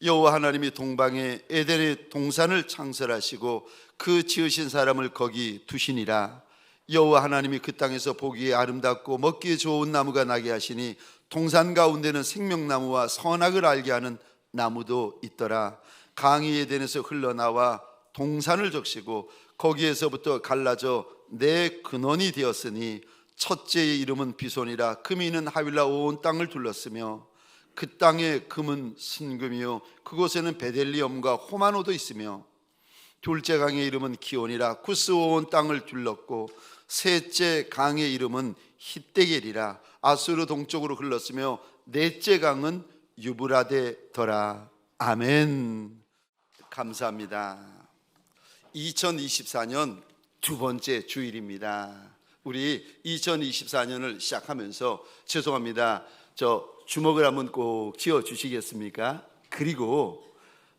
여호와 하나님이 동방에 에덴의 동산을 창설하시고 그 지으신 사람을 거기 두시니라. 여호와 하나님이 그 땅에서 보기에 아름답고 먹기에 좋은 나무가 나게 하시니 동산 가운데는 생명나무와 선악을 알게 하는 나무도 있더라. 강이 에덴에서 흘러나와 동산을 적시고 거기에서부터 갈라져 네 근원이 되었으니 첫째의 이름은 비손이라. 금이 있는 하윌라 온 땅을 둘렀으며 그 땅의 금은 순금이요 그곳에는 베델리엄과 호마노도 있으며, 둘째 강의 이름은 기온이라. 구스 온 땅을 둘렀고 셋째 강의 이름은 히데겔이라. 아수르 동쪽으로 흘렀으며 넷째 강은 유브라데더라. 아멘. 감사합니다. 2024년 두 번째 주일입니다. 우리 2024년을 시작하면서 죄송합니다. 저 주먹을 한번 꼭 쥐어 주시겠습니까? 그리고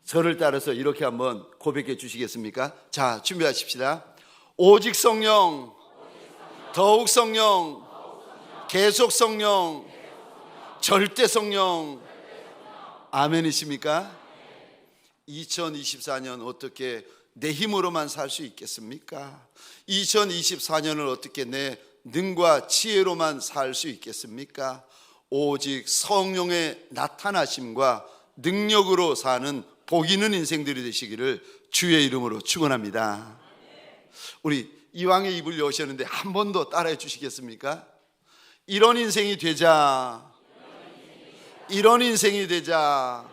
저를 따라서 이렇게 한번 고백해 주시겠습니까? 자, 준비하십시다. 오직 성령, 더욱 성령, 계속 성령, 절대 성령. 아멘이십니까? 2024년 어떻게 내 힘으로만 살 수 있겠습니까? 2024년을 어떻게 내 능과 지혜로만 살 수 있겠습니까? 오직 성령의 나타나심과 능력으로 사는 복 있는 인생들이 되시기를 주의 이름으로 축원합니다. 우리 이왕에 입을 여셨는데 한 번 더 따라해 주시겠습니까? 이런 인생이 되자. 이런 인생이 되자.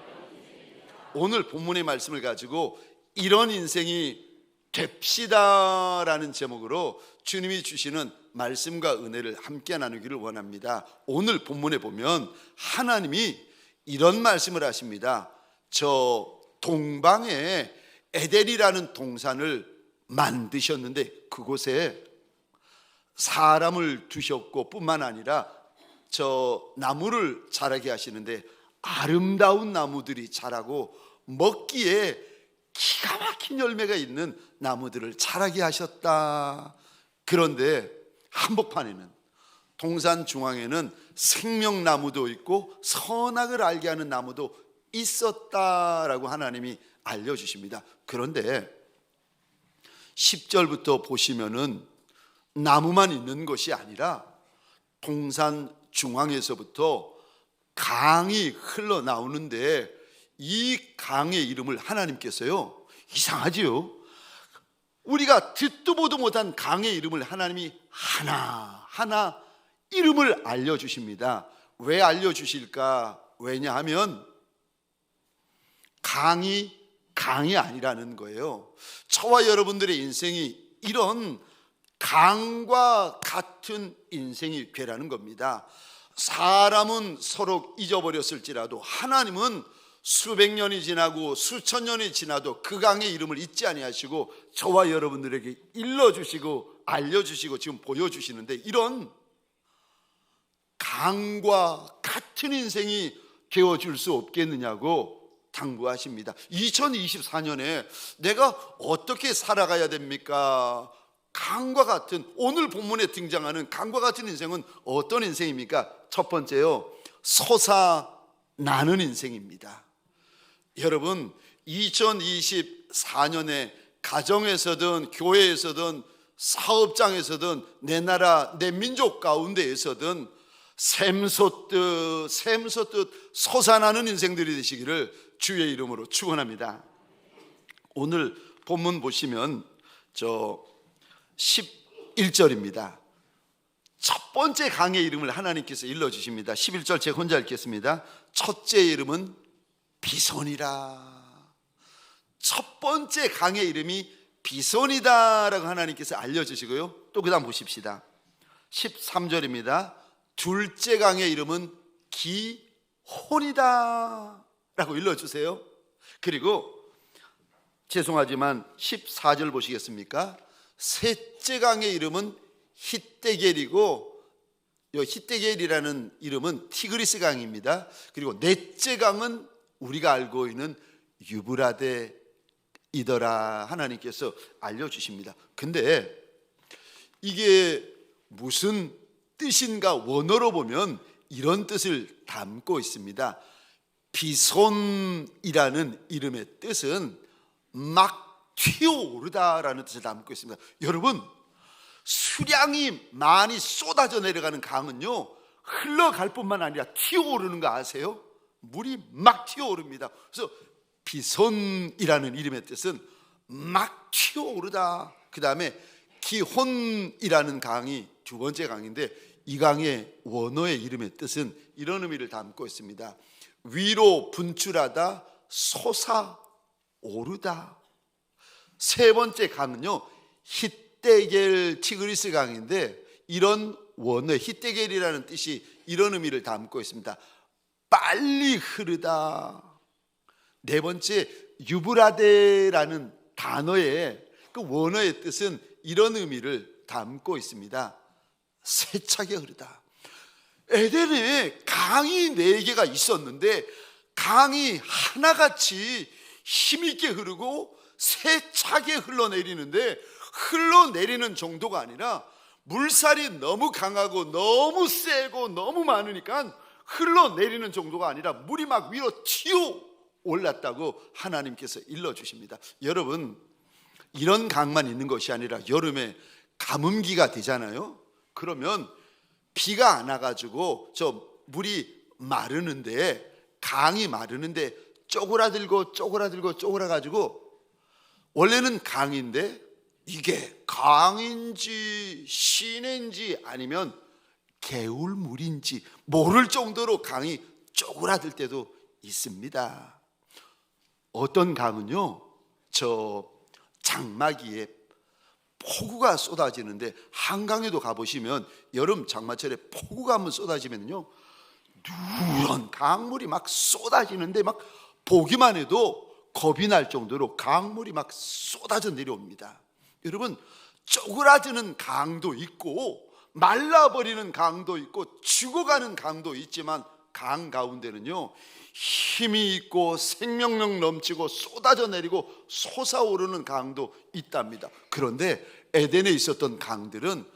오늘 본문의 말씀을 가지고 이런 인생이 됩시다라는 제목으로 주님이 주시는 말씀과 은혜를 함께 나누기를 원합니다. 오늘 본문에 보면 하나님이 이런 말씀을 하십니다. 저 동방에 에덴이라는 동산을 만드셨는데 그곳에 사람을 두셨고 뿐만 아니라 저 나무를 자라게 하시는데 아름다운 나무들이 자라고 먹기에 기가 막힌 열매가 있는 나무들을 자라게 하셨다. 그런데 한복판에는, 동산 중앙에는 생명나무도 있고 선악을 알게 하는 나무도 있었다라고 하나님이 알려주십니다. 그런데 10절부터 보시면은 나무만 있는 것이 아니라 동산 중앙에서부터 강이 흘러나오는데 이 강의 이름을 하나님께서요, 이상하지요? 우리가 듣도 보도 못한 강의 이름을 하나님이 하나하나 이름을 알려주십니다. 왜 알려주실까? 왜냐하면 강이 아니라는 거예요. 저와 여러분들의 인생이 이런 강과 같은 인생이 되라는 겁니다. 사람은 서로 잊어버렸을지라도 하나님은 수백 년이 지나고 수천 년이 지나도 그 강의 이름을 잊지 아니하시고 저와 여러분들에게 일러주시고 알려주시고 지금 보여주시는데, 이런 강과 같은 인생이 되어줄 수 없겠느냐고 당부하십니다. 2024년에 내가 어떻게 살아가야 됩니까? 강과 같은, 오늘 본문에 등장하는 강과 같은 인생은 어떤 인생입니까? 첫 번째요, 솟아나는 인생입니다. 여러분, 2024년에 가정에서든 교회에서든 사업장에서든 내 나라 내 민족 가운데에서든 샘솟듯 솟아나는 인생들이 되시기를 주의 이름으로 축원합니다. 오늘 본문 보시면 저 11절입니다. 첫 번째 강의 이름을 하나님께서 일러주십니다. 11절 제가 혼자 읽겠습니다. 첫째 이름은 비손이라. 첫 번째 강의 이름이 비손이다라고 하나님께서 알려주시고요, 또 그 다음 보십시다. 13절입니다. 둘째 강의 이름은 기혼이다 라고 일러주세요. 그리고 죄송하지만 14절 보시겠습니까? 셋째 강의 이름은 히데겔이고, 이 히데겔이라는 이름은 티그리스 강입니다. 그리고 넷째 강은 우리가 알고 있는 유브라데이더라 하나님께서 알려주십니다. 근데 이게 무슨 뜻인가? 원어로 보면 이런 뜻을 담고 있습니다. 비손이라는 이름의 뜻은 막 튀어오르다라는 뜻을 담고 있습니다. 여러분, 수량이 많이 쏟아져 내려가는 강은요, 흘러갈 뿐만 아니라 튀어오르는 거 아세요? 물이 막 튀어오릅니다. 그래서 비손이라는 이름의 뜻은 막 튀어오르다. 그 다음에 기혼이라는 강이 두 번째 강인데, 이 강의 원어의 이름의 뜻은 이런 의미를 담고 있습니다. 위로 분출하다, 솟아오르다. 세 번째 강은요, 히데겔 티그리스 강인데, 이런 원어의 히데겔이라는 뜻이 이런 의미를 담고 있습니다. 빨리 흐르다. 네 번째, 유브라데라는 단어의 그 원어의 뜻은 이런 의미를 담고 있습니다. 세차게 흐르다. 에덴에 강이 4개가 있었는데, 강이 하나같이 힘있게 흐르고 세차게 흘러내리는데, 흘러내리는 정도가 아니라 물살이 너무 강하고 너무 세고 너무 많으니까 흘러내리는 정도가 아니라 물이 막 위로 튀어 올랐다고 하나님께서 일러주십니다. 여러분, 이런 강만 있는 것이 아니라 여름에 가뭄기가 되잖아요. 그러면 비가 안 와가지고 저 물이 마르는데, 강이 마르는데 쪼그라들고 쪼그라가지고, 원래는 강인데 이게 강인지 시내인지 아니면 개울물인지 모를 정도로 강이 쪼그라들 때도 있습니다. 어떤 강은요, 저 장마기에 폭우가 쏟아지는데, 한강에도 가보시면 여름 장마철에 폭우가 한번 쏟아지면요, 누런 강물이 막 쏟아지는데, 막 보기만 해도 겁이 날 정도로 강물이 막 쏟아져 내려옵니다. 여러분, 쪼그라드는 강도 있고 말라버리는 강도 있고 죽어가는 강도 있지만, 강 가운데는요, 힘이 있고 생명력 넘치고 쏟아져 내리고 솟아오르는 강도 있답니다. 그런데 에덴에 있었던 강들은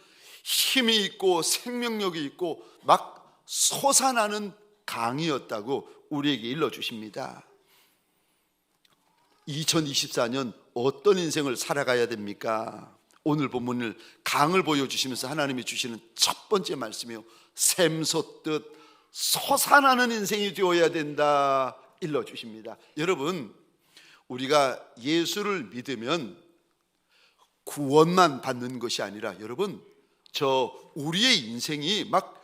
힘이 있고 생명력이 있고 막 솟아나는 강이었다고 우리에게 일러주십니다. 2024년 어떤 인생을 살아가야 됩니까? 오늘 본문을 강을 보여주시면서 하나님이 주시는 첫 번째 말씀이요, 샘솟듯 솟아나는 인생이 되어야 된다 일러주십니다. 여러분, 우리가 예수를 믿으면 구원만 받는 것이 아니라, 여러분, 우리의 인생이 막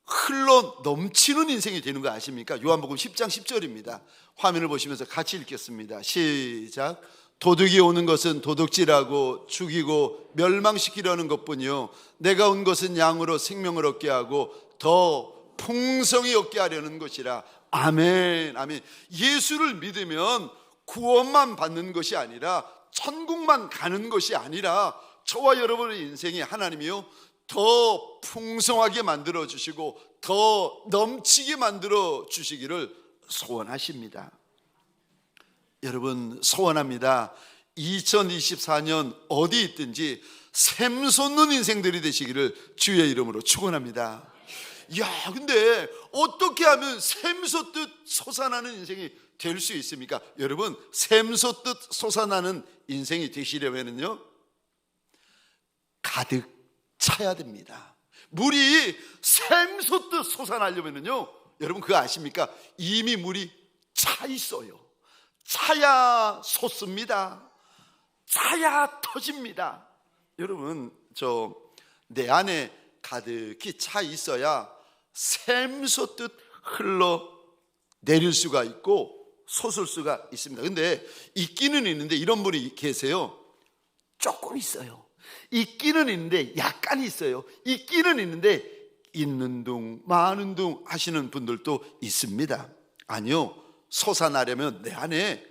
흘러 넘치는 인생이 되는 거 아십니까? 요한복음 10장 10절입니다. 화면을 보시면서 같이 읽겠습니다. 시작. 도둑이 오는 것은 도둑질하고 죽이고 멸망시키려는 것뿐이요, 내가 온 것은 양으로 생명을 얻게 하고 더 풍성히 얻게 하려는 것이라. 아멘, 아멘. 예수를 믿으면 구원만 받는 것이 아니라, 천국만 가는 것이 아니라, 저와 여러분의 인생에 하나님이요, 더 풍성하게 만들어 주시고 더 넘치게 만들어 주시기를 소원하십니다. 여러분, 소원합니다. 2024년 어디 있든지 샘솟는 인생들이 되시기를 주의 이름으로 축원합니다. 야, 근데 어떻게 하면 샘솟듯 솟아나는 인생이 될 수 있습니까? 여러분, 샘솟듯 솟아나는 인생이 되시려면요, 가득 차야 됩니다. 물이 샘솟듯 솟아나려면요, 여러분 그거 아십니까? 이미 물이 차 있어요. 차야 솟습니다. 차야 터집니다. 여러분, 내 안에 가득히 차 있어야 샘솟듯 흘러 내릴 수가 있고 솟을 수가 있습니다. 근데 있기는 있는데, 이런 분이 계세요. 조금 있어요. 있기는 있는데 약간 있어요. 있기는 있는데 있는 둥 마는 둥 하시는 분들도 있습니다. 아니요, 솟아나려면 내 안에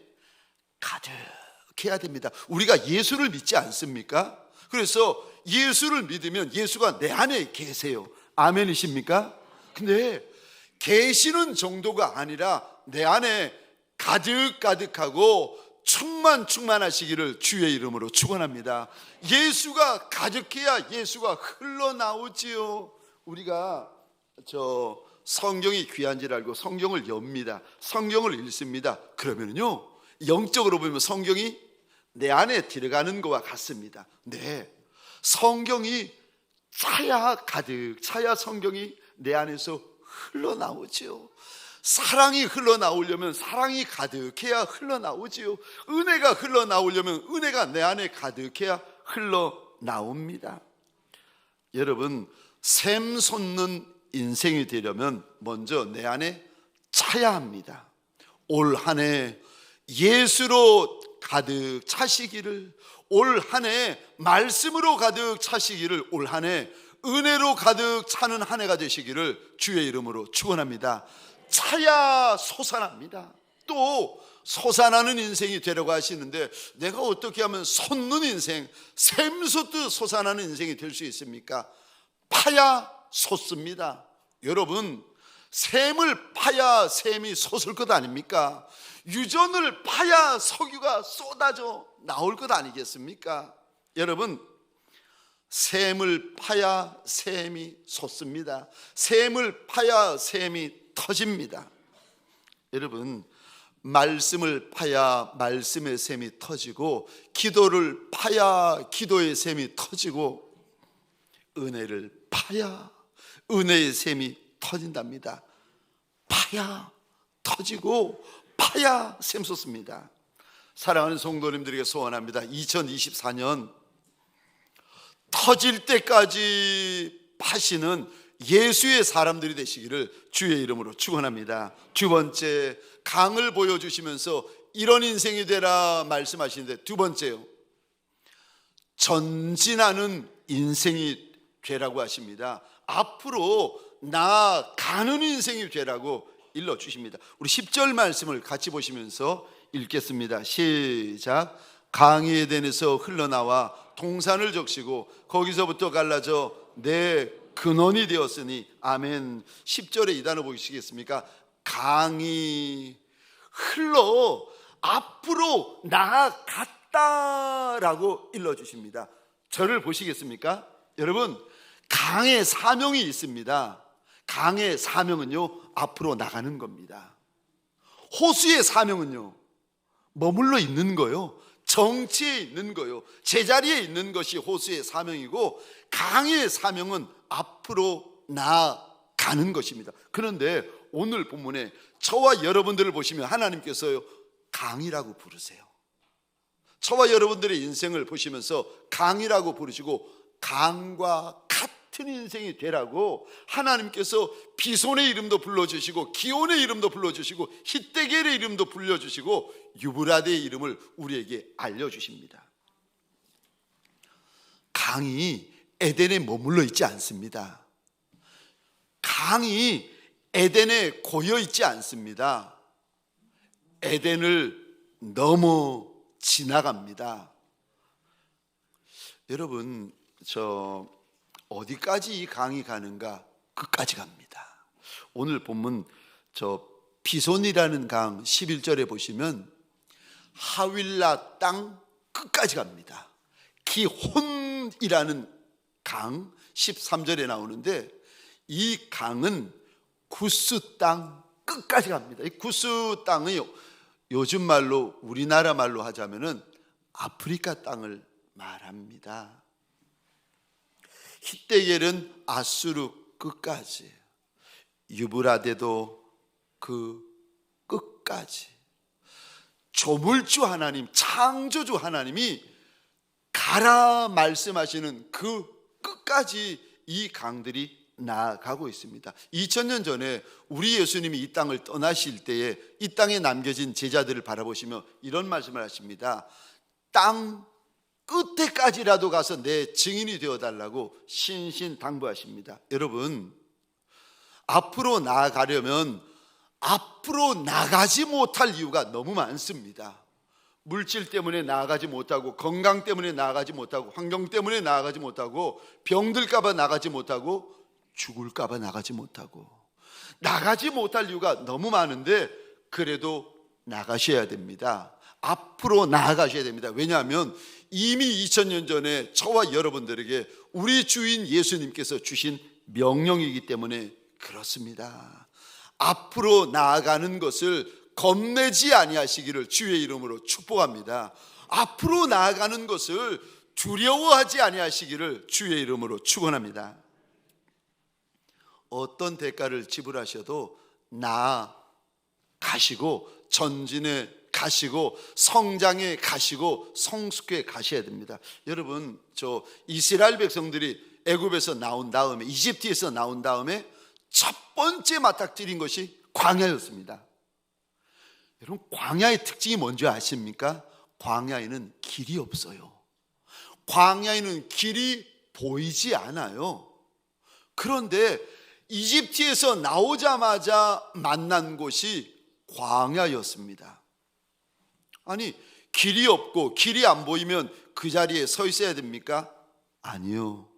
가득해야 됩니다. 우리가 예수를 믿지 않습니까? 그래서 예수를 믿으면 예수가 내 안에 계세요. 아멘이십니까? 근데 계시는 정도가 아니라 내 안에 가득가득하고 충만하시기를 주의 이름으로 축원합니다. 예수가 가득해야 예수가 흘러나오지요. 우리가 성경이 귀한 줄 알고 성경을 엽니다. 성경을 읽습니다. 그러면요, 영적으로 보면 성경이 내 안에 들어가는 것과 같습니다. 네, 성경이 차야 가득 차야 성경이 내 안에서 흘러나오죠. 사랑이 흘러나오려면 사랑이 가득해야 흘러나오지요. 은혜가 흘러나오려면 은혜가 내 안에 가득해야 흘러나옵니다. 여러분, 샘 솟는 인생이 되려면 먼저 내 안에 차야 합니다. 올 한 해 예수로 가득 차시기를, 올 한 해 말씀으로 가득 차시기를, 올 한 해 은혜로 가득 차는 한 해가 되시기를 주의 이름으로 축원합니다. 차야 솟아납니다. 또 솟아나는 인생이 되려고 하시는데, 내가 어떻게 하면 솟는 인생, 샘솟듯 솟아나는 인생이 될 수 있습니까? 파야 솟습니다. 여러분, 샘을 파야 샘이 솟을 것 아닙니까? 유전을 파야 석유가 쏟아져 나올 것 아니겠습니까? 여러분, 샘을 파야 샘이 솟습니다. 샘을 파야 샘이 터집니다. 여러분, 말씀을 파야 말씀의 샘이 터지고, 기도를 파야 기도의 샘이 터지고, 은혜를 파야 은혜의 샘이 터진답니다. 파야 터지고 파야 샘솟습니다. 사랑하는 성도님들에게 소원합니다. 2024년 터질 때까지 파시는 예수의 사람들이 되시기를 주의 이름으로 축원합니다. 두 번째, 강을 보여주시면서 이런 인생이 되라 말씀하시는데, 두 번째요, 전진하는 인생이 되라고 하십니다. 앞으로 나아가는 인생이 되라고 일러주십니다. 우리 10절 말씀을 같이 보시면서 읽겠습니다. 시작. 강이 에덴에서 흘러나와 동산을 적시고 거기서부터 갈라져 내 근원이 되었으니. 아멘. 10절에 이 단어 보시겠습니까? 강이 흘러 앞으로 나아갔다라고 일러주십니다. 저를 보시겠습니까? 여러분, 강의 사명이 있습니다. 강의 사명은요, 앞으로 나가는 겁니다. 호수의 사명은요, 머물러 있는 거요, 정치에 있는 거요, 제자리에 있는 것이 호수의 사명이고, 강의 사명은 앞으로 나아가는 것입니다. 그런데 오늘 본문에 저와 여러분들을 보시면 하나님께서요, 강이라고 부르세요. 저와 여러분들의 인생을 보시면서 강이라고 부르시고, 강과 같은 인생이 되라고 하나님께서 비손의 이름도 불러주시고, 기온의 이름도 불러주시고, 히데겔의 이름도 불러주시고, 유브라데의 이름을 우리에게 알려주십니다. 강이 에덴에 머물러 있지 않습니다. 강이 에덴에 고여 있지 않습니다. 에덴을 넘어 지나갑니다. 여러분, 저 어디까지 이 강이 가는가? 끝까지 갑니다. 오늘 본문 저 비손이라는 강 11절에 보시면 하윌라 땅 끝까지 갑니다. 기혼이라는 강 13절에 나오는데, 이 강은 구스 땅 끝까지 갑니다. 이 구스 땅이 요즘 말로, 우리나라 말로 하자면은 아프리카 땅을 말합니다. 히데겔은 아수르 끝까지, 유브라데도 그 끝까지, 조물주 하나님, 창조주 하나님이 가라 말씀하시는 그 끝까지 이 강들이 나아가고 있습니다. 2000년 전에 우리 예수님이 이 땅을 떠나실 때에 이 땅에 남겨진 제자들을 바라보시며 이런 말씀을 하십니다. 땅 끝에까지라도 가서 내 증인이 되어달라고 신신당부하십니다. 여러분, 앞으로 나아가려면 앞으로 나가지 못할 이유가 너무 많습니다. 물질 때문에 나아가지 못하고, 건강 때문에 나아가지 못하고, 환경 때문에 나아가지 못하고, 병들까 봐 나가지 못하고, 죽을까 봐 나가지 못하고, 나가지 못할 이유가 너무 많은데, 그래도 나가셔야 됩니다. 앞으로 나아가셔야 됩니다. 왜냐하면 이미 2000년 전에 저와 여러분들에게 우리 주인 예수님께서 주신 명령이기 때문에 그렇습니다. 앞으로 나아가는 것을 겁내지 아니하시기를 주의 이름으로 축복합니다. 앞으로 나아가는 것을 두려워하지 아니하시기를 주의 이름으로 축원합니다. 어떤 대가를 지불하셔도 나아가시고 전진해 가시고 성장해 가시고 성숙해 가셔야 됩니다. 여러분, 저 이스라엘 백성들이 애굽에서 나온 다음에, 이집트에서 나온 다음에 첫 번째 맞닥뜨린 것이 광야였습니다. 여러분, 광야의 특징이 뭔지 아십니까? 광야에는 길이 없어요. 광야에는 길이 보이지 않아요. 그런데 이집트에서 나오자마자 만난 곳이 광야였습니다. 아니, 길이 없고 길이 안 보이면 그 자리에 서 있어야 됩니까? 아니요.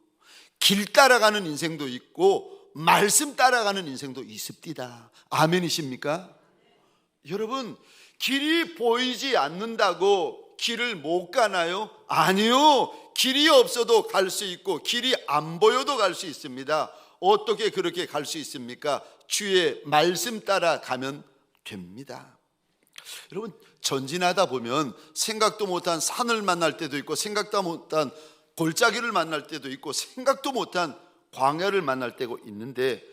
길 따라가는 인생도 있고 말씀 따라가는 인생도 있습니다. 아멘이십니까? 여러분, 길이 보이지 않는다고 길을 못 가나요? 아니요. 길이 없어도 갈 수 있고 길이 안 보여도 갈 수 있습니다. 어떻게 그렇게 갈 수 있습니까? 주의 말씀 따라 가면 됩니다. 여러분, 전진하다 보면 생각도 못한 산을 만날 때도 있고 생각도 못한 골짜기를 만날 때도 있고 생각도 못한 광야를 만날 때가 있는데,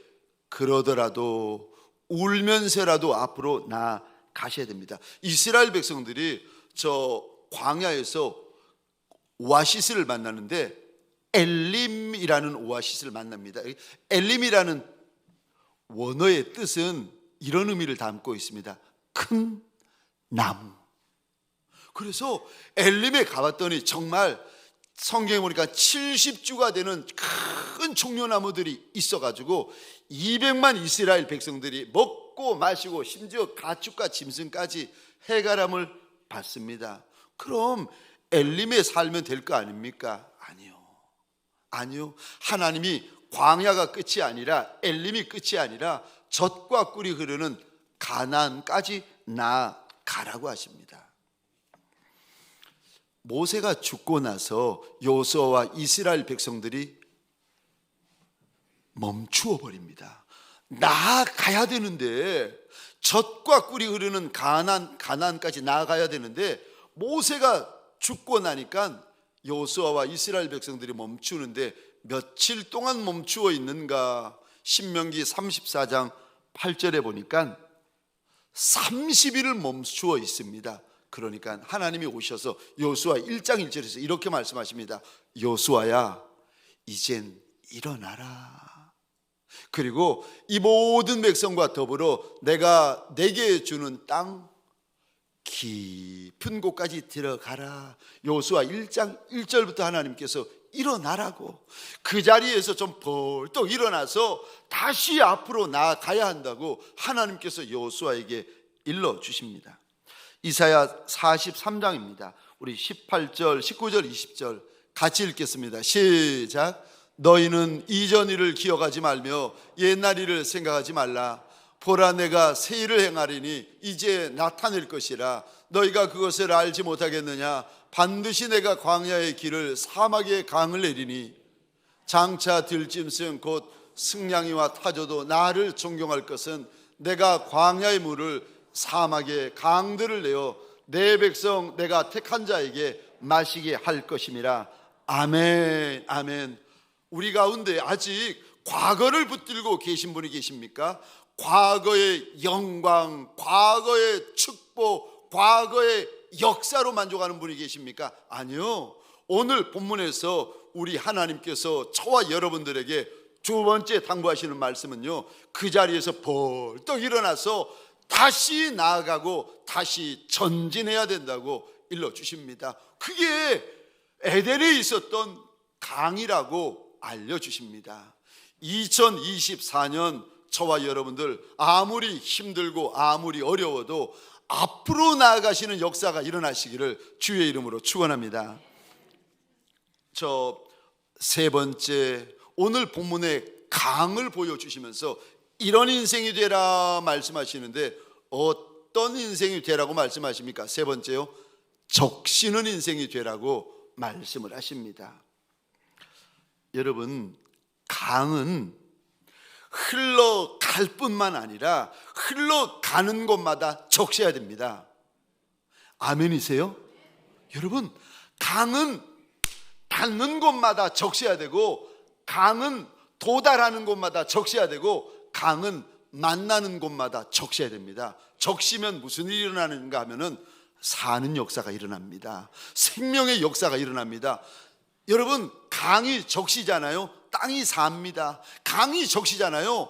그러더라도 울면서라도 앞으로 나아가셔야 됩니다. 이스라엘 백성들이 저 광야에서 오아시스를 만나는데 엘림이라는 오아시스를 만납니다. 엘림이라는 원어의 뜻은 이런 의미를 담고 있습니다. 큰 나무. 그래서 엘림에 가봤더니 정말 성경에 보니까 70주가 되는 큰 종려나무들이 있어가지고 200만 이스라엘 백성들이 먹고 마시고 심지어 가축과 짐승까지 해가람을 받습니다. 그럼 엘림에 살면 될 거 아닙니까? 아니요. 하나님이 광야가 끝이 아니라, 엘림이 끝이 아니라 젖과 꿀이 흐르는 가나안까지 나아가라고 하십니다. 모세가 죽고 나서 여호수아와 이스라엘 백성들이 멈추어 버립니다. 나아가야 되는데, 젖과 꿀이 흐르는 가나안까지 나아가야 되는데 모세가 죽고 나니까 여호수아와 이스라엘 백성들이 멈추는데 며칠 동안 멈추어 있는가? 신명기 34장 8절에 보니까 30일을 멈추어 있습니다. 그러니까 하나님이 오셔서 여호수아 1장 1절에서 이렇게 말씀하십니다. 여호수아야, 이젠 일어나라. 그리고 이 모든 백성과 더불어 내가 내게 주는 땅 깊은 곳까지 들어가라. 여호수아 1장 1절부터 하나님께서 일어나라고, 그 자리에서 좀 벌떡 일어나서 다시 앞으로 나아가야 한다고 하나님께서 여호수아에게 일러주십니다. 이사야 43장입니다. 우리 18절, 19절, 20절 같이 읽겠습니다. 시작. 너희는 이전 일을 기억하지 말며 옛날 일을 생각하지 말라. 보라, 내가 새 일을 행하리니 이제 나타낼 것이라. 너희가 그것을 알지 못하겠느냐? 반드시 내가 광야의 길을 사막의 강을 내리니 장차 들짐승 곧 승냥이와 타조도 나를 존경할 것은 내가 광야의 물을 사막의 강들을 내어 내 백성 내가 택한 자에게 마시게 할 것임이라. 아멘, 아멘. 우리 가운데 아직 과거를 붙들고 계신 분이 계십니까? 과거의 영광, 과거의 축복, 과거의 역사로 만족하는 분이 계십니까? 아니요. 오늘 본문에서 우리 하나님께서 저와 여러분들에게 두 번째 당부하시는 말씀은요, 그 자리에서 벌떡 일어나서 다시 나아가고 다시 전진해야 된다고 일러주십니다. 그게 에덴에 있었던 강이라고 알려주십니다. 2024년 저와 여러분들 아무리 힘들고 아무리 어려워도 앞으로 나아가시는 역사가 일어나시기를 주의 이름으로 축원합니다. 저 세 번째, 오늘 본문의 강을 보여주시면서 이런 인생이 되라 말씀하시는데 어떤 인생이 되라고 말씀하십니까? 세 번째요, 적시는 인생이 되라고 말씀을 하십니다. 여러분, 강은 흘러갈 뿐만 아니라 흘러가는 곳마다 적셔야 됩니다. 아멘이세요? 여러분, 강은 닿는 곳마다 적셔야 되고, 강은 도달하는 곳마다 적셔야 되고, 강은 만나는 곳마다 적셔야 됩니다. 적시면 무슨 일이 일어나는가 하면은 사는 역사가 일어납니다. 생명의 역사가 일어납니다. 여러분, 강이 적시잖아요. 땅이 삽니다. 강이 적시잖아요.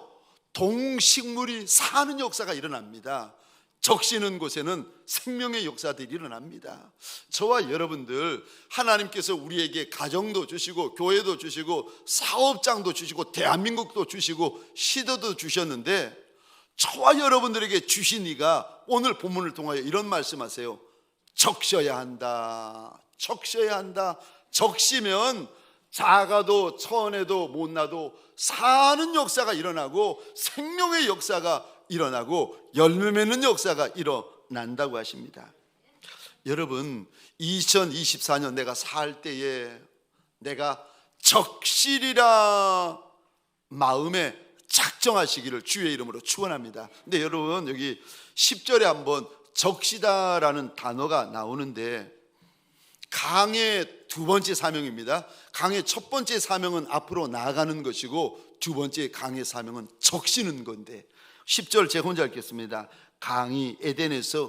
동식물이 사는 역사가 일어납니다. 적시는 곳에는 생명의 역사들이 일어납니다. 저와 여러분들, 하나님께서 우리에게 가정도 주시고 교회도 주시고 사업장도 주시고 대한민국도 주시고 시도도 주셨는데, 저와 여러분들에게 주신 이가 오늘 본문을 통하여 이런 말씀하세요. 적셔야 한다. 적셔야 한다. 적시면 작아도 천해도 못나도 사는 역사가 일어나고 생명의 역사가 일어나고 열매 맺는 역사가 일어난다고 하십니다. 여러분, 2024년 내가 살 때에 내가 적시리라 마음에 작정하시기를 주의 이름으로 축원합니다. 근데 여러분, 여기 10절에 한번 적시다라는 단어가 나오는데, 강의 두 번째 사명입니다. 강의 첫 번째 사명은 앞으로 나아가는 것이고, 두 번째 강의 사명은 적시는 건데, 10절 제가 혼자 읽겠습니다. 강이 에덴에서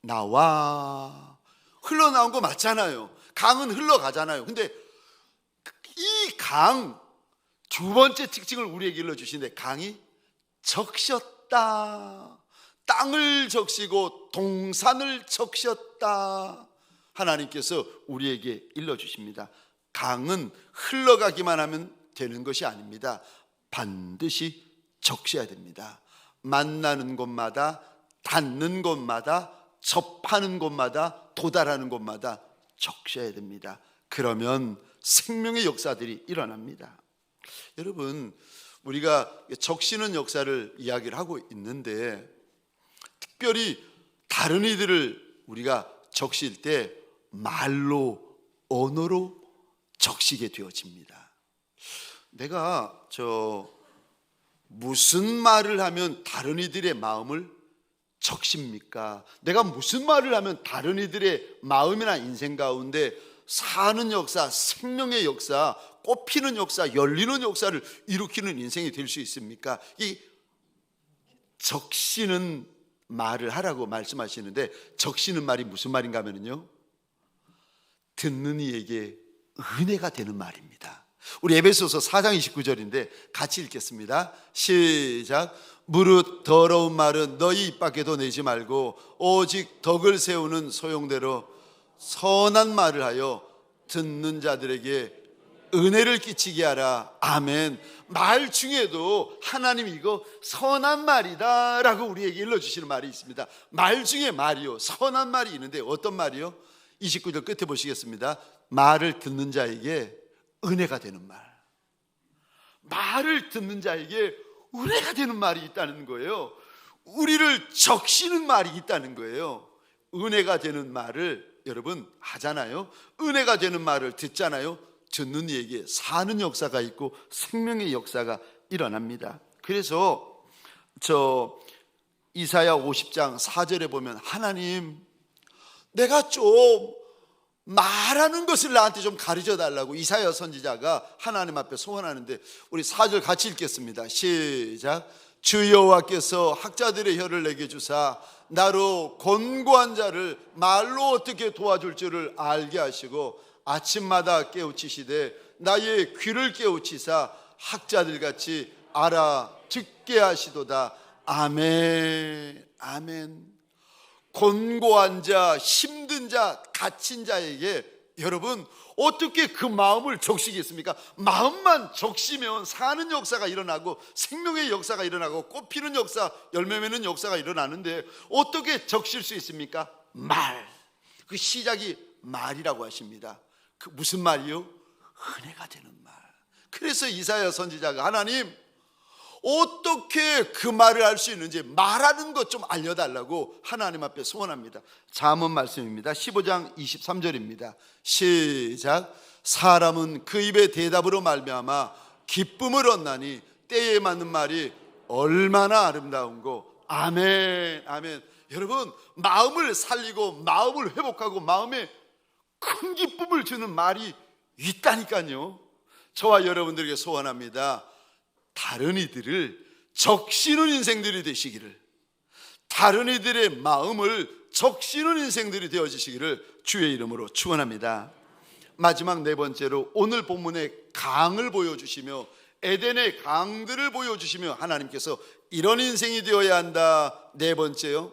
흘러나와. 흘러나온 거 맞잖아요. 강은 흘러가잖아요. 근데 이 강 두 번째 특징을 우리에게 일러주시는데, 강이 적셨다. 땅을 적시고 동산을 적셨다. 하나님께서 우리에게 일러주십니다. 강은 흘러가기만 하면 되는 것이 아닙니다. 반드시 적셔야 됩니다. 만나는 곳마다, 닿는 곳마다, 접하는 곳마다, 도달하는 곳마다 적셔야 됩니다. 그러면 생명의 역사들이 일어납니다. 여러분, 우리가 적시는 역사를 이야기를 하고 있는데, 특별히 다른 이들을 우리가 적실 때 말로, 언어로 적시게 되어집니다. 내가 무슨 말을 하면 다른 이들의 마음을 적십니까? 내가 무슨 말을 하면 다른 이들의 마음이나 인생 가운데 사는 역사, 생명의 역사, 꽃피는 역사, 열리는 역사를 일으키는 인생이 될 수 있습니까? 이 적시는 말을 하라고 말씀하시는데, 적시는 말이 무슨 말인가 하면요, 듣는 이에게 은혜가 되는 말입니다. 우리 에베소서 4장 29절인데 같이 읽겠습니다. 시작. 무릇 더러운 말은 너희 입 밖에도 내지 말고 오직 덕을 세우는 소용대로 선한 말을 하여 듣는 자들에게 은혜를 끼치게 하라. 아멘. 말 중에도 하나님 이거 선한 말이다 라고 우리에게 일러주시는 말이 있습니다. 말 중에 말이요, 선한 말이 있는데 어떤 말이요? 29절 끝에 보시겠습니다. 말을 듣는 자에게 은혜가 되는 말. 말을 듣는 자에게 은혜가 되는 말이 있다는 거예요. 우리를 적시는 말이 있다는 거예요. 은혜가 되는 말을 여러분 하잖아요. 은혜가 되는 말을 듣잖아요. 듣는 이에게 사는 역사가 있고 생명의 역사가 일어납니다. 그래서 이사야 50장 4절에 보면, 하나님, 내가 좀 말하는 것을 나한테 좀 가르쳐 달라고 이사야 선지자가 하나님 앞에 소원하는데, 우리 4절 같이 읽겠습니다. 시작. 주 여호와께서 학자들의 혀를 내게 주사 나로 곤고한 자를 말로 어떻게 도와줄 줄을 알게 하시고 아침마다 깨우치시되 나의 귀를 깨우치사 학자들같이 알아듣게 하시도다. 아멘. 아멘. 곤고한 자, 힘든 자, 갇힌 자에게 여러분 어떻게 그 마음을 적시겠습니까? 마음만 적시면 사는 역사가 일어나고 생명의 역사가 일어나고 꽃피는 역사, 열매 맺는 역사가 일어나는데 어떻게 적실 수 있습니까? 말. 그 시작이 말이라고 하십니다. 그 무슨 말이요? 은혜가 되는 말. 그래서 이사야 선지자가 하나님 어떻게 그 말을 할 수 있는지 말하는 것 좀 알려달라고 하나님 앞에 소원합니다. 잠언 말씀입니다. 15장 23절입니다. 시작. 사람은 그 입의 대답으로 말미암아 기쁨을 얻나니 때에 맞는 말이 얼마나 아름다운고. 아멘, 아멘. 여러분, 마음을 살리고 마음을 회복하고 마음에 큰 기쁨을 주는 말이 있다니까요. 저와 여러분들에게 소원합니다. 다른 이들을 적시는 인생들이 되시기를, 다른 이들의 마음을 적시는 인생들이 되어지시기를 주의 이름으로 축원합니다. 마지막 네 번째로 오늘 본문의 강을 보여주시며 에덴의 강들을 보여주시며 하나님께서 이런 인생이 되어야 한다. 네 번째요,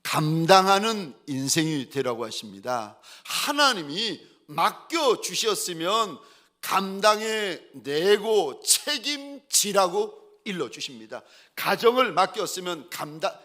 감당하는 인생이 되라고 하십니다. 하나님이 맡겨주셨으면 감당해 내고 책임지라고 일러주십니다. 가정을 맡겼으면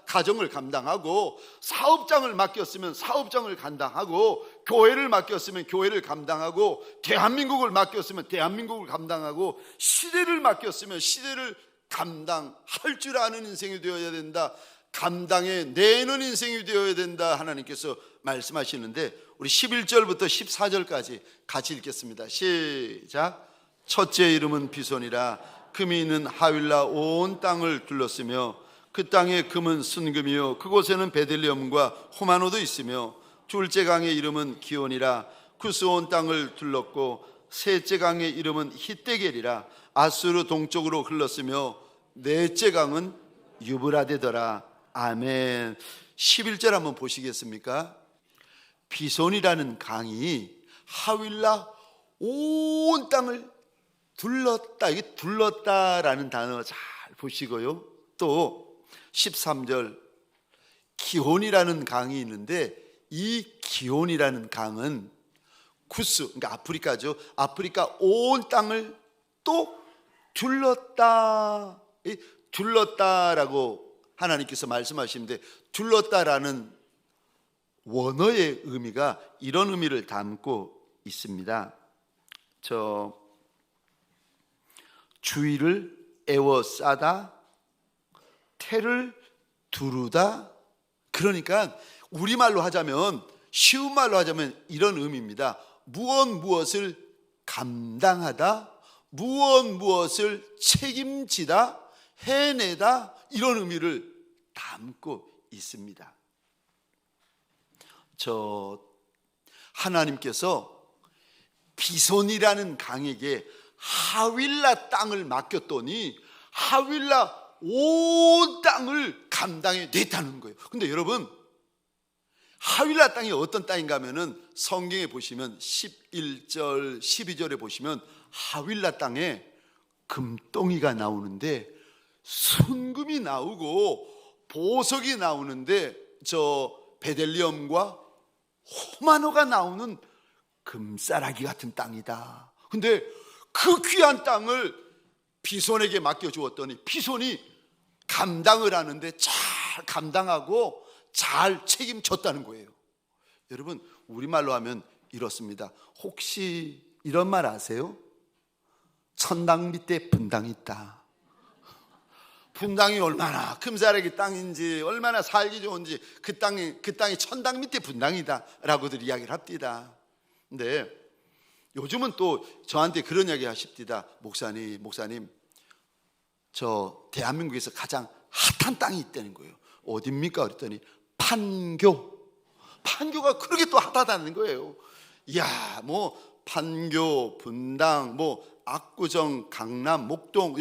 가정을 감당하고, 사업장을 맡겼으면 사업장을 감당하고, 교회를 맡겼으면 교회를 감당하고, 대한민국을 맡겼으면 대한민국을 감당하고, 시대를 맡겼으면 시대를 감당할 줄 아는 인생이 되어야 된다. 감당해 내는 인생이 되어야 된다. 하나님께서 말씀하시는데 우리 11절부터 14절까지 같이 읽겠습니다. 시작. 첫째 이름은 비손이라. 금이 있는 하윌라 온 땅을 둘렀으며 그 땅의 금은 순금이요 그곳에는 베들레헴과 호마노도 있으며, 둘째 강의 이름은 기온이라. 구스 온 땅을 둘렀고 셋째 강의 이름은 히데겔이라. 아수르 동쪽으로 흘렀으며 넷째 강은 유브라데더라. 아멘. 11절 한번 보시겠습니까? 비손이라는 강이 하윌라 온 땅을 둘렀다. 이게 둘렀다라는 단어 잘 보시고요. 또 13절 기혼이라는 강이 있는데 이 기혼이라는 강은 구스, 그러니까 아프리카죠. 아프리카 온 땅을 또 둘렀다. 둘렀다라고 하나님께서 말씀하시는데, 둘렀다라는 원어의 의미가 이런 의미를 담고 있습니다. 주위를 에워싸다, 태를 두르다. 그러니까 우리말로 하자면, 쉬운 말로 하자면 이런 의미입니다. 무엇을 감당하다, 무엇을 책임지다, 해내다, 이런 의미를 담고 있습니다. 하나님께서 비손이라는 강에게 하윌라 땅을 맡겼더니 하윌라 온 땅을 감당해 냈다는 거예요. 근데 여러분, 하윌라 땅이 어떤 땅인가 하면은 성경에 보시면 11절 12절에 보시면 하윌라 땅에 금덩이가 나오는데, 순금이 나오고 보석이 나오는데, 베들레헴과 호마노가 나오는 금싸라기 같은 땅이다. 근데 그 귀한 땅을 비손에게 맡겨주었더니 비손이 감당을 하는데 잘 감당하고 잘 책임졌다는 거예요. 여러분, 우리말로 하면 이렇습니다. 혹시 이런 말 아세요? 천당 밑에 분당이 있다. 분당이 얼마나 금싸라기 땅인지, 얼마나 살기 좋은지, 그 땅이 천당 밑에 분당이다 라고들 이야기를 합니다. 근데 요즘은 또 저한테 그런 이야기 하십니다. 목사님, 저 대한민국에서 가장 핫한 땅이 있다는 거예요. 어딥니까? 그랬더니 판교가 그렇게 또 핫하다는 거예요. 이야, 판교, 분당, 압구정, 강남, 목동,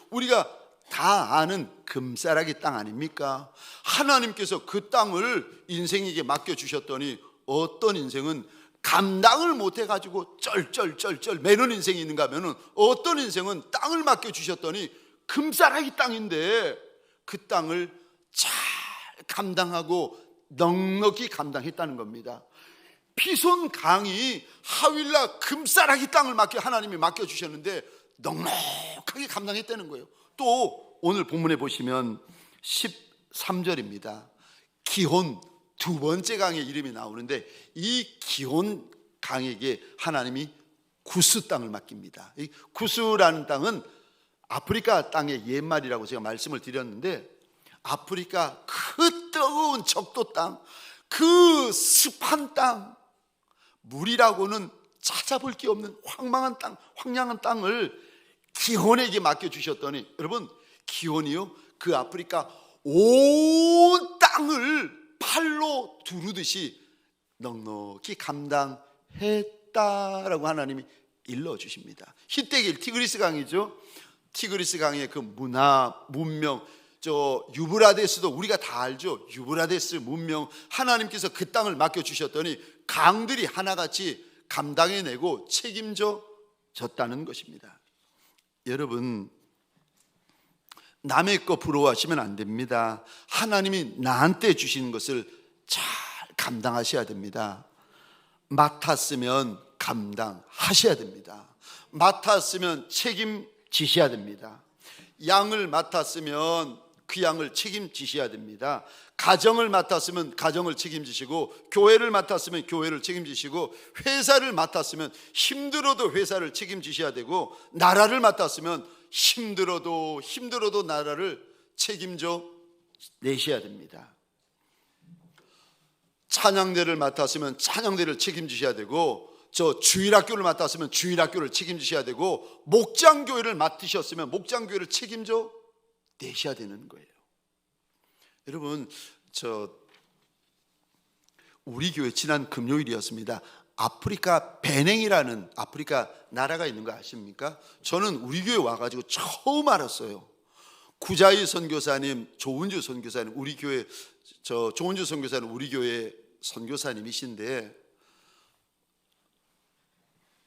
우리가 다 아는 금싸라기 땅 아닙니까? 하나님께서 그 땅을 인생에게 맡겨주셨더니 어떤 인생은 감당을 못해가지고 쩔쩔쩔쩔 매는 인생이 있는가 하면, 어떤 인생은 땅을 맡겨주셨더니 금싸라기 땅인데 그 땅을 잘 감당하고 넉넉히 감당했다는 겁니다. 비손 강이 하윌라 금싸라기 땅을 하나님이 맡겨주셨는데 넉넉하게 감당했다는 거예요. 또 오늘 본문에 보시면 13절입니다. 기혼, 두 번째 강의 이름이 나오는데, 이 기혼 강에게 하나님이 구스 땅을 맡깁니다. 이 구스라는 땅은 아프리카 땅의 옛말이라고 제가 말씀을 드렸는데, 아프리카 그 뜨거운 적도 땅, 그 습한 땅, 물이라고는 찾아볼 게 없는 황량한 땅을 기혼에게 맡겨주셨더니, 여러분, 기혼이요 그 아프리카 온 땅을 팔로 두르듯이 넉넉히 감당했다라고 하나님이 일러주십니다. 히데길 티그리스 강이죠. 티그리스 강의 그 문화, 문명, 저 유브라데스도 우리가 다 알죠. 유브라데스 문명, 하나님께서 그 땅을 맡겨주셨더니 강들이 하나같이 감당해내고 책임져 졌다는 것입니다. 여러분, 남의 거 부러워하시면 안 됩니다. 하나님이 나한테 주신 것을 잘 감당하셔야 됩니다. 맡았으면 감당하셔야 됩니다. 맡았으면 책임지셔야 됩니다. 양을 맡았으면 그 양을 책임지셔야 됩니다. 가정을 맡았으면 가정을 책임지시고, 교회를 맡았으면 교회를 책임지시고, 회사를 맡았으면 힘들어도 회사를 책임지셔야 되고, 나라를 맡았으면 힘들어도 나라를 책임져 내셔야 됩니다. 찬양대를 맡았으면 찬양대를 책임지셔야 되고, 저 주일학교를 맡았으면 주일학교를 책임지셔야 되고, 목장교회를 맡으셨으면 목장교회를 책임져 내셔야 되는 거예요. 여러분, 우리 교회 지난 금요일이었습니다. 아프리카 베냉이라는 아프리카 나라가 있는 거 아십니까? 저는 우리 교회 와가지고 처음 알았어요. 구자희 선교사님, 조은주 선교사님, 우리 교회 조은주 선교사님 우리 교회 선교사님이신데,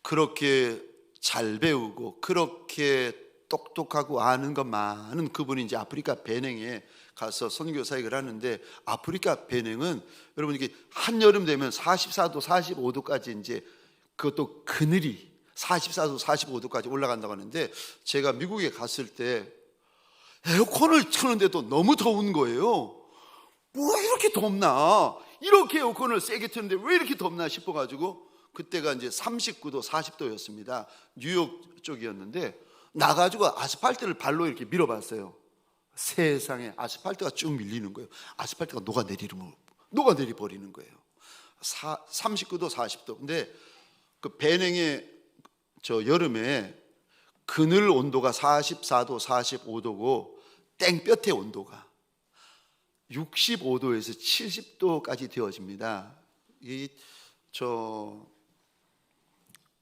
그렇게 잘 배우고 그렇게 똑똑하고 아는 것 많은 그분이 이제 아프리카 베냉에 가서 선교사역을 하는데, 아프리카 베냉은 여러분 이게 한여름 되면 44도 45도까지 이제 그것도 그늘이 44도 45도까지 올라간다고 하는데, 제가 미국에 갔을 때 에어컨을 트는데도 너무 더운 거예요. 뭐 이렇게 덥나, 이렇게 에어컨을 세게 트는데 왜 이렇게 덥나 싶어가지고, 그때가 이제 39도 40도였습니다 뉴욕 쪽이었는데, 나가지고 아스팔트를 발로 이렇게 밀어봤어요. 세상에 아스팔트가 쭉 밀리는 거예요. 아스팔트가 녹아내리 버리는 거예요. 39도 40도. 근데 그 베냉의 저 여름에 그늘 온도가 44도 45도고, 땡볕의 온도가 65도에서 70도까지 되어집니다.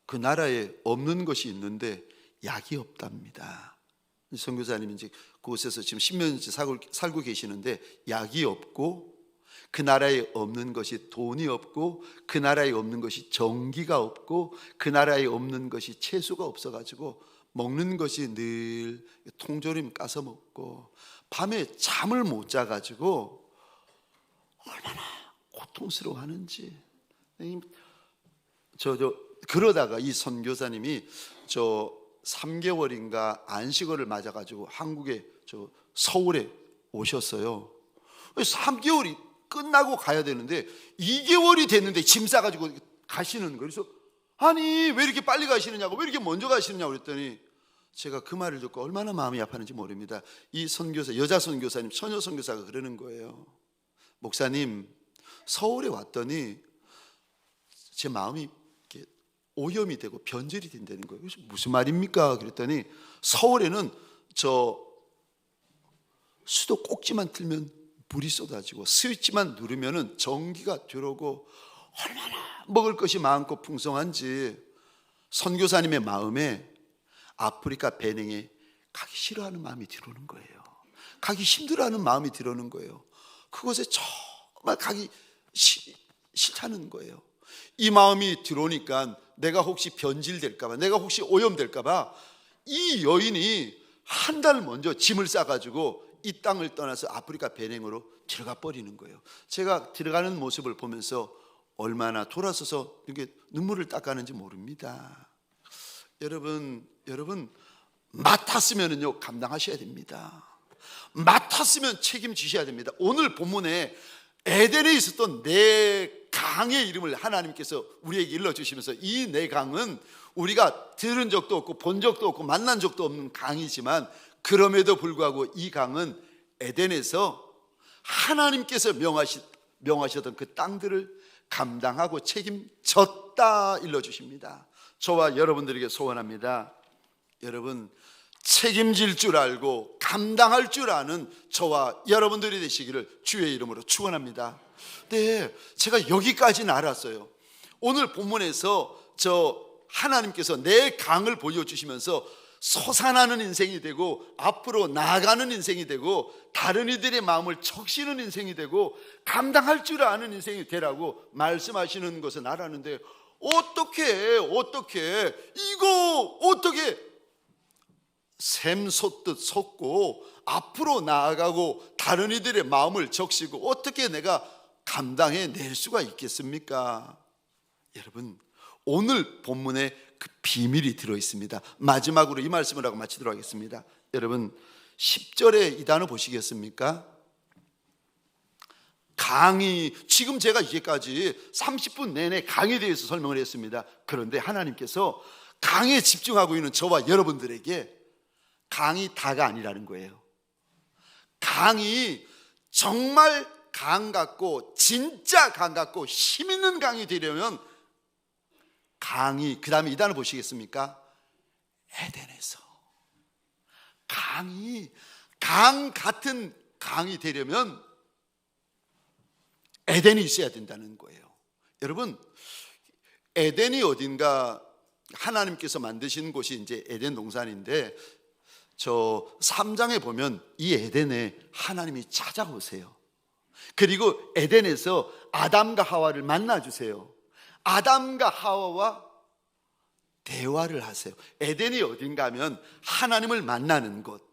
그 나라에 없는 것이 있는데 약이 없답니다. 선교사님이 이제 그곳에서 지금 10년째 살고 계시는데, 약이 없고, 그 나라에 없는 것이 돈이 없고, 그 나라에 없는 것이 전기가 없고, 그 나라에 없는 것이 채소가 없어가지고 먹는 것이 늘 통조림 까서 먹고, 밤에 잠을 못 자가지고 얼마나 고통스러워하는지. 그러다가 이 선교사님이 3개월인가 안식월을 맞아가지고 한국에 서울에 오셨어요. 3개월이 끝나고 가야 되는데 2개월이 됐는데 짐 싸가지고 가시는 거예요. 그래서 아니 왜 이렇게 빨리 가시느냐고, 왜 이렇게 먼저 가시느냐고 그랬더니, 제가 그 말을 듣고 얼마나 마음이 아팠는지 모릅니다. 이 선교사, 여자 선교사님, 처녀 선교사가 그러는 거예요. 목사님, 서울에 왔더니 제 마음이 오염이 되고 변절이 된다는 거예요. 그래서 무슨 말입니까? 그랬더니, 서울에는 수도 꼭지만 틀면 물이 쏟아지고, 스위치만 누르면 전기가 들어오고, 얼마나 먹을 것이 많고 풍성한지. 선교사님의 마음에 아프리카 베냉에 가기 싫어하는 마음이 들어오는 거예요. 가기 힘들어하는 마음이 들어오는 거예요. 그곳에 정말 가기 싫다는 거예요. 이 마음이 들어오니까 내가 혹시 변질될까봐, 내가 혹시 오염될까봐 이 여인이 한 달 먼저 짐을 싸가지고 이 땅을 떠나서 아프리카 베냉으로 들어가 버리는 거예요. 제가 들어가는 모습을 보면서 얼마나 돌아서서 이렇게 눈물을 닦았는지 모릅니다. 여러분 맡았으면요 감당하셔야 됩니다. 맡았으면 책임지셔야 됩니다. 오늘 본문에 에덴에 있었던 네 강의 이름을 하나님께서 우리에게 일러주시면서, 이 네 강은 우리가 들은 적도 없고 본 적도 없고 만난 적도 없는 강이지만, 그럼에도 불구하고 이 강은 에덴에서 하나님께서 명하셨던 그 땅들을 감당하고 책임졌다 일러주십니다. 저와 여러분들에게 소원합니다. 여러분, 책임질 줄 알고 감당할 줄 아는 저와 여러분들이 되시기를 주의 이름으로 축원합니다. 네, 제가 여기까지는 알았어요. 오늘 본문에서 하나님께서 내 강을 보여주시면서 솟아나는 인생이 되고 앞으로 나아가는 인생이 되고 다른 이들의 마음을 적시는 인생이 되고 감당할 줄 아는 인생이 되라고 말씀하시는 것은 알았는데 어떻게 샘솟듯 솟고 앞으로 나아가고 다른 이들의 마음을 적시고 어떻게 내가 감당해낼 수가 있겠습니까? 여러분, 오늘 본문에 그 비밀이 들어있습니다. 마지막으로 이 말씀을 하고 마치도록 하겠습니다. 여러분, 10절에 이 단어 보시겠습니까? 강의, 지금 제가 이제까지 30분 내내 강의에 대해서 설명을 했습니다. 그런데 하나님께서 강에 집중하고 있는 저와 여러분들에게 강이 다가 아니라는 거예요. 강이 정말 강 같고 진짜 강 같고 힘 있는 강이 되려면 강이, 그 다음에 이 단어 보시겠습니까? 에덴에서 강이 강 같은 강이 되려면 에덴이 있어야 된다는 거예요. 여러분, 에덴이 어딘가 하나님께서 만드신 곳이 이제 에덴 동산인데 3장에 보면 이 에덴에 하나님이 찾아오세요. 그리고 에덴에서 아담과 하와를 만나주세요. 아담과 하와와 대화를 하세요. 에덴이 어딘가 하면 하나님을 만나는 곳,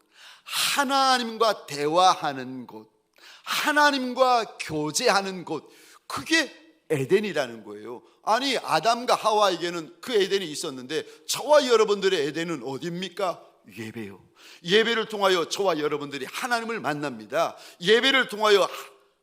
하나님과 대화하는 곳, 하나님과 교제하는 곳, 그게 에덴이라는 거예요. 아니, 아담과 하와에게는 그 에덴이 있었는데 저와 여러분들의 에덴은 어디입니까? 예배요. 예배를 통하여 저와 여러분들이 하나님을 만납니다. 예배를 통하여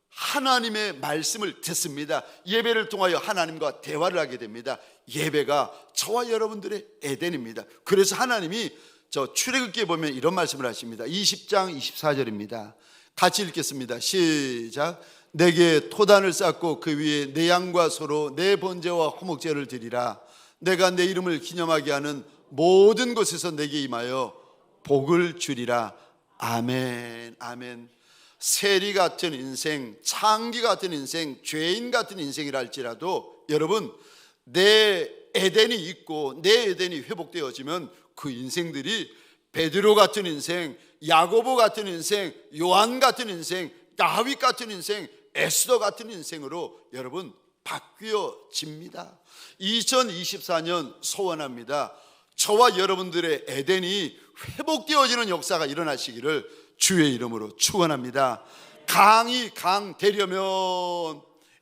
하나님의 말씀을 듣습니다. 예배를 통하여 하나님과 대화를 하게 됩니다. 예배가 저와 여러분들의 에덴입니다. 그래서 하나님이 출애굽기에 보면 이런 말씀을 하십니다. 20장 24절입니다. 같이 읽겠습니다. 시작. 내게 토단을 쌓고 그 위에 내 양과 소로 내 번제와 화목제를 드리라. 내가 내 이름을 기념하게 하는 모든 곳에서 내게 임하여 복을 주리라. 아멘, 아멘. 세리 같은 인생, 창기 같은 인생, 죄인 같은 인생이라 할지라도 여러분, 내 에덴이 있고 내 에덴이 회복되어지면 그 인생들이 베드로 같은 인생, 야고보 같은 인생, 요한 같은 인생, 다윗 같은 인생, 에스더 같은 인생으로 여러분 바뀌어집니다. 2024년 소원합니다. 저와 여러분들의 에덴이 회복되어지는 역사가 일어나시기를 주의 이름으로 축원합니다. 강이 강 되려면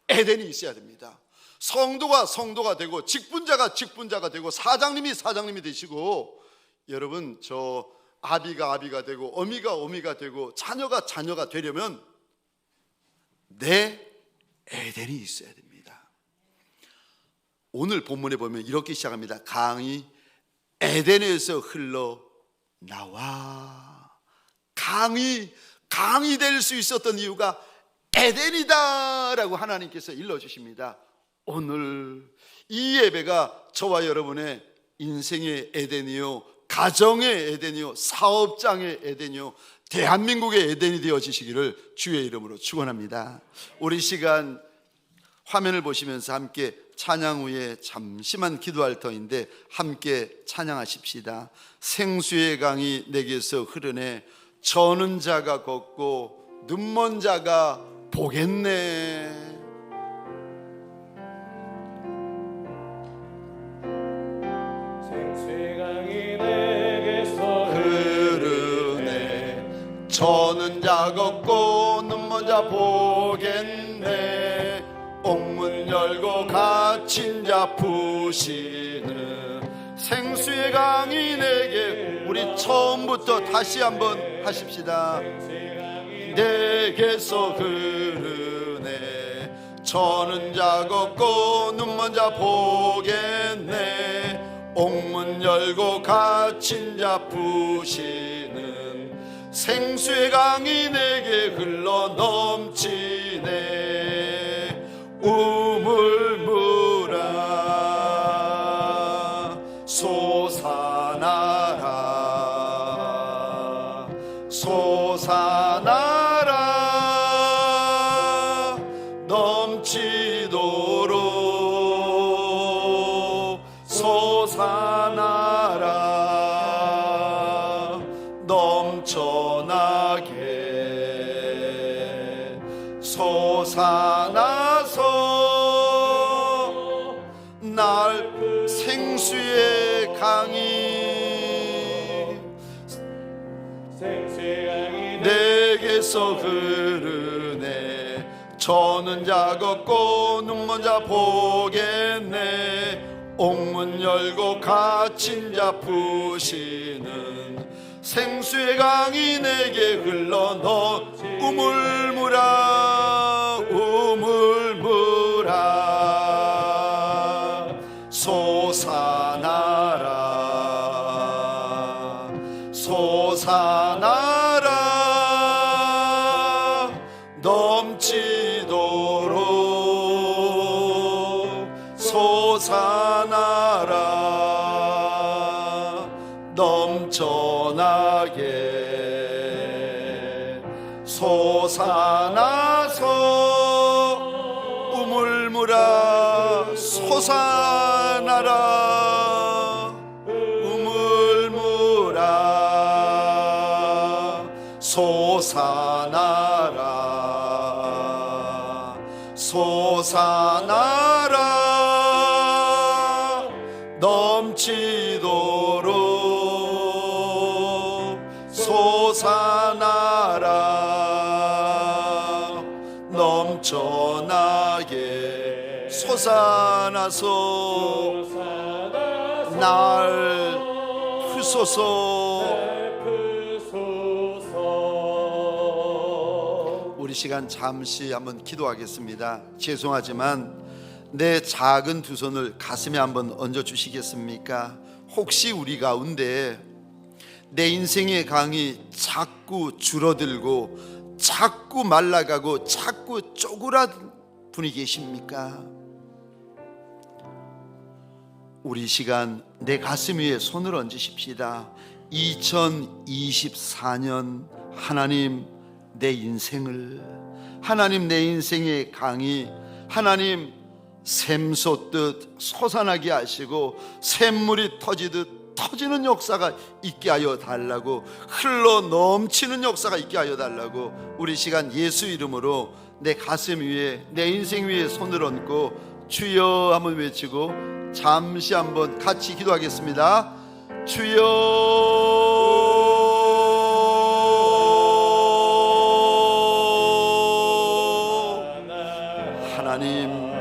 에덴이 있어야 됩니다. 성도가 성도가 되고 직분자가 직분자가 되고 사장님이 사장님이 되시고 여러분 아비가 아비가 되고 어미가 어미가 되고 자녀가 자녀가 되려면 내 에덴이 있어야 됩니다. 오늘 본문에 보면 이렇게 시작합니다. 강이 에덴에서 흘러 나와. 강이 될 수 있었던 이유가 에덴이다라고 하나님께서 일러주십니다. 오늘 이 예배가 저와 여러분의 인생의 에덴이요, 가정의 에덴이요, 사업장의 에덴이요, 대한민국의 에덴이 되어지시기를 주의 이름으로 축원합니다. 우리 시간 화면을 보시면서 함께 찬양 후에 잠시만 기도할 터인데 함께 찬양하십시다. 생수의 강이 내게서 흐르네. 저는 자가 걷고 눈먼 자가 보겠네. 생수의 강이 내게서 흐르네. 저는 자 걷고 눈먼 자 보겠네. 옥문 열고 갇힌 자 푸시는 생수의 강이 내게. 우리 처음부터 다시 한번 하십시다. 내게서 흐르네. 저는 자 걷고 눈먼 자 보겠네. 옥문 열고 갇힌 자 푸시는 생수의 강이 내게 흘러 넘치네. 우물물아 솟아나라. 솟아나서 날 생수의 강이 내게서 흐르네. 저는 자 걷고 눈먼 자 보겠네. 옥문 열고 갇힌 자 푸시는 생수의 강이 내게 흘러 너 우물물아 우물물아 솟아나라 솟아나라 넘치도록 솟아나라 넘쳐나게 솟아나서 우물물아 솟아나라 우물물아 솟아나라 솟아나라 넘치도록 솟아나라 넘쳐나게 솟아나서 날 푸소서. 우리 시간 잠시 한번 기도하겠습니다. 죄송하지만 내 작은 두 손을 가슴에 한번 얹어 주시겠습니까? 혹시 우리 가운데 내 인생의 강이 자꾸 줄어들고 자꾸 말라가고 자꾸 쪼그라든 분이 계십니까? 우리 시간 내 가슴 위에 손을 얹으십시다. 2024년 하나님 내 인생을, 하나님 내 인생의 강이 하나님 샘솟듯 솟아나게 하시고 샘물이 터지듯 터지는 역사가 있게 하여 달라고, 흘러 넘치는 역사가 있게 하여 달라고 우리 시간 예수 이름으로 내 가슴 위에 내 인생 위에 손을 얹고 주여 한번 외치고 잠시 한번 같이 기도하겠습니다. 주여 하나님,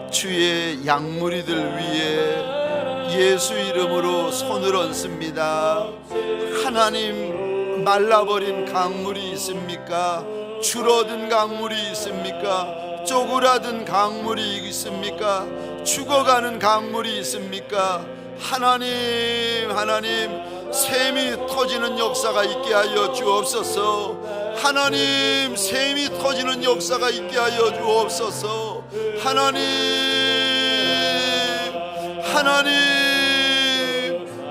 주의 양무리들 위에 예수 이름으로 손을 얹습니다. 하나님, 말라버린 강물이 있습니까? 줄어든 강물이 있습니까? 쪼그라든 강물이 있습니까? 죽어가는 강물이 있습니까? 하나님, 하나님, 샘이 터지는 역사가 있게 하여 주옵소서. 하나님, 샘이 터지는 역사가 있게 하여 주옵소서. 하나님, 하나님,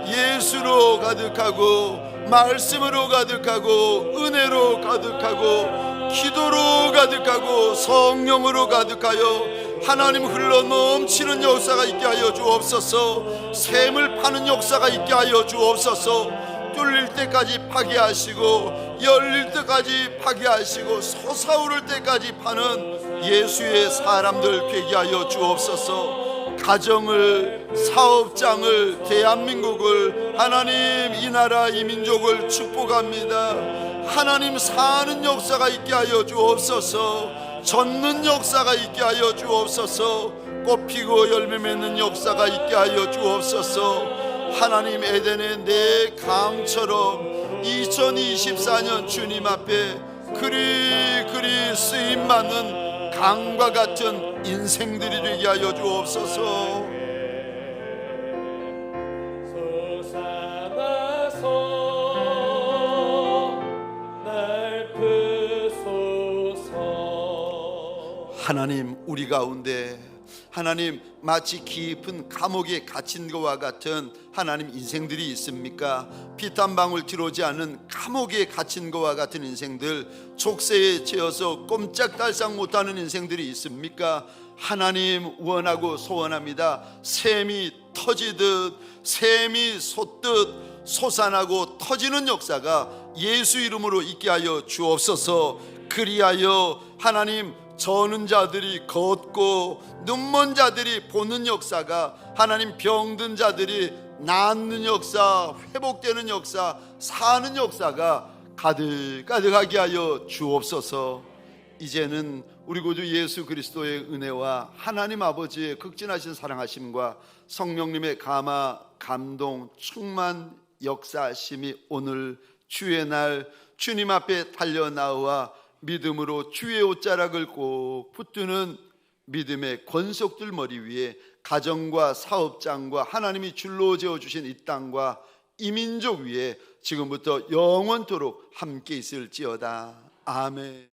예수로 가득하고 말씀으로 가득하고 은혜로 가득하고 기도로 가득하고 성령으로 가득하여 하나님 흘러 넘치는 역사가 있게 하여 주옵소서. 샘을 파는 역사가 있게 하여 주옵소서. 뚫릴 때까지 파게 하시고 열릴 때까지 파게 하시고 솟아오를 때까지 파는 예수의 사람들 되게 하여 주옵소서. 가정을, 사업장을, 대한민국을, 하나님 이 나라 이 민족을 축복합니다. 하나님, 사는 역사가 있게 하여 주옵소서. 젖는 역사가 있게 하여 주옵소서. 꽃피고 열매 맺는 역사가 있게 하여 주옵소서. 하나님, 에덴의 내 강처럼 2024년 주님 앞에 그리 쓰임받는 강과 같은 인생들이 되게 하여 주옵소서. 하나님, 우리 가운데 하나님 마치 깊은 감옥에 갇힌 것과 같은 하나님 인생들이 있습니까? 피한 방울 들어오지 않는 감옥에 갇힌 것과 같은 인생들, 족쇄에 채어서 꼼짝달싹 못하는 인생들이 있습니까? 하나님, 원하고 소원합니다. 샘이 터지듯 샘이 솟듯 솟아나고 터지는 역사가 예수 이름으로 있게 하여 주옵소서. 그리하여 하나님, 저는 자들이 걷고 눈먼 자들이 보는 역사가, 하나님 병든 자들이 낫는 역사, 회복되는 역사, 사는 역사가 가득가득하게 하여 주옵소서. 이제는 우리 구주 예수 그리스도의 은혜와 하나님 아버지의 극진하신 사랑하심과 성령님의 감화, 감동, 충만, 역사하심이 오늘 주의 날 주님 앞에 달려나와 믿음으로 주의 옷자락을 꼭 붙드는 믿음의 권속들 머리 위에 가정과 사업장과 하나님이 줄로 지어주신 이 땅과 이 민족 위에 지금부터 영원토록 함께 있을지어다. 아멘.